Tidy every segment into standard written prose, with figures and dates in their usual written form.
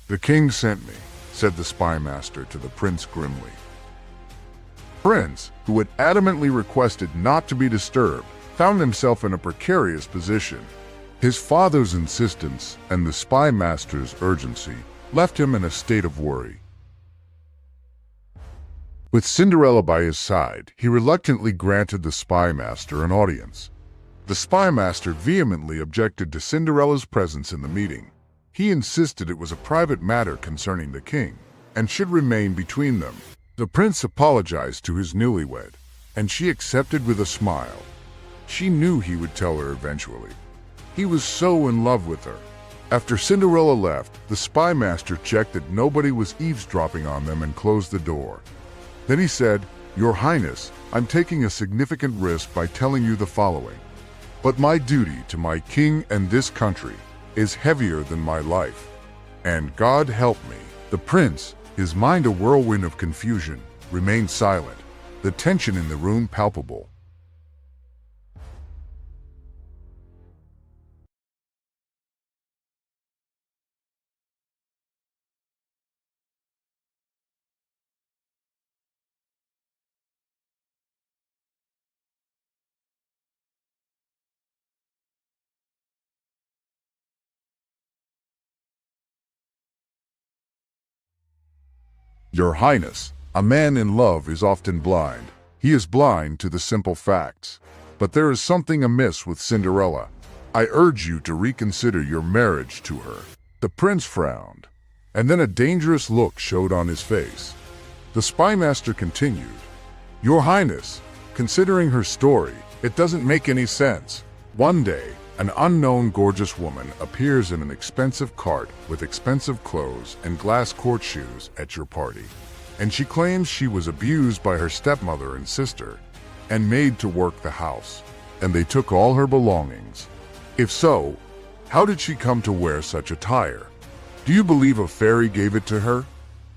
"The king sent me," said the spy master to the prince grimly. Prince, who had adamantly requested not to be disturbed, found himself in a precarious position. His father's insistence and the spy master's urgency left him in a state of worry. With Cinderella by his side, he reluctantly granted the spy master an audience. The spy master vehemently objected to Cinderella's presence in the meeting. He insisted it was a private matter concerning the king, and should remain between them. The prince apologized to his newlywed, and she accepted with a smile. She knew he would tell her eventually. He was so in love with her. After Cinderella left, the spy master checked that nobody was eavesdropping on them and closed the door. Then he said, "Your Highness, I'm taking a significant risk by telling you the following. But my duty to my king and this country is heavier than my life. And God help me." The prince, his mind a whirlwind of confusion, remained silent, the tension in the room palpable. "Your Highness, a man in love is often blind. He is blind to the simple facts. But there is something amiss with Cinderella. I urge you to reconsider your marriage to her." The prince frowned, and then a dangerous look showed on his face. The spy master continued, "Your Highness, considering her story, it doesn't make any sense. One day, an unknown gorgeous woman appears in an expensive cart with expensive clothes and glass court shoes at your party, and she claims she was abused by her stepmother and sister and made to work the house, and they took all her belongings. If so, how did she come to wear such attire? Do you believe a fairy gave it to her?"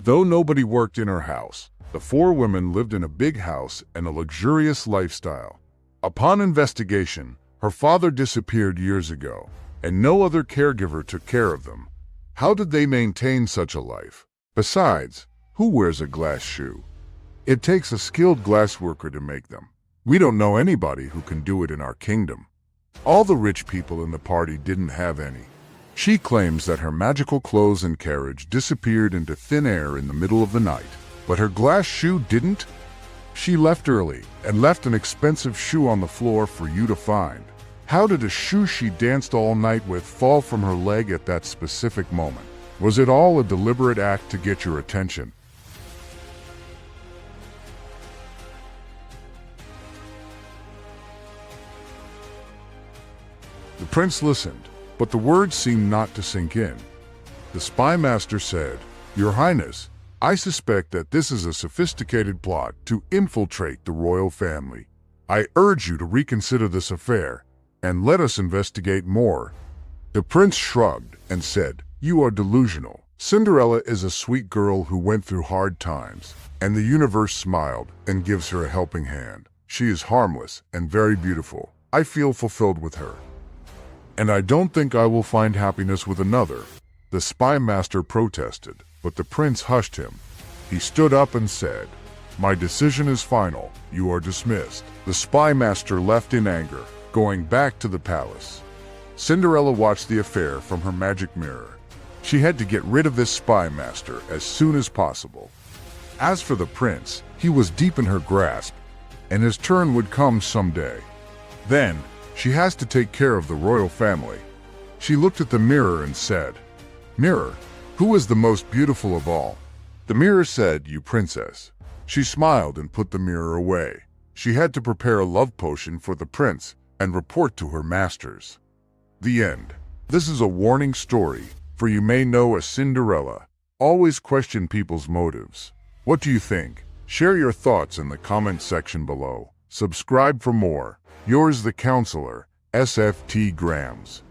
Though nobody worked in her house, the four women lived in a big house and a luxurious lifestyle. Upon investigation, her father disappeared years ago, and no other caregiver took care of them. How did they maintain such a life? Besides, who wears a glass shoe? It takes a skilled glassworker to make them. We don't know anybody who can do it in our kingdom. All the rich people in the party didn't have any. She claims that her magical clothes and carriage disappeared into thin air in the middle of the night, but her glass shoe didn't. She left early and left an expensive shoe on the floor for you to find. How did a shoe she danced all night with fall from her leg at that specific moment? Was it all a deliberate act to get your attention? The prince listened, but the words seemed not to sink in. The spy master said, "Your Highness, I suspect that this is a sophisticated plot to infiltrate the royal family. I urge you to reconsider this affair and let us investigate more." The prince shrugged and said, "You are delusional. Cinderella is a sweet girl who went through hard times, and the universe smiled and gives her a helping hand. She is harmless and very beautiful. I feel fulfilled with her. And I don't think I will find happiness with another." The spy master protested, but the prince hushed him. He stood up and said, "My decision is final. You are dismissed." The spy master left in anger, going back to the palace. Cinderella watched the affair from her magic mirror. She had to get rid of this spy master as soon as possible. As for the prince, he was deep in her grasp, and his turn would come someday. Then, she has to take care of the royal family. She looked at the mirror and said, "Mirror, who is the most beautiful of all?" The mirror said, "You princess." She smiled and put the mirror away. She had to prepare a love potion for the prince and report to her masters. The end. This is a warning story, for you may know a Cinderella. Always question people's motives. What do you think? Share your thoughts in the comment section below. Subscribe for more. Yours the counselor, SFT Grams.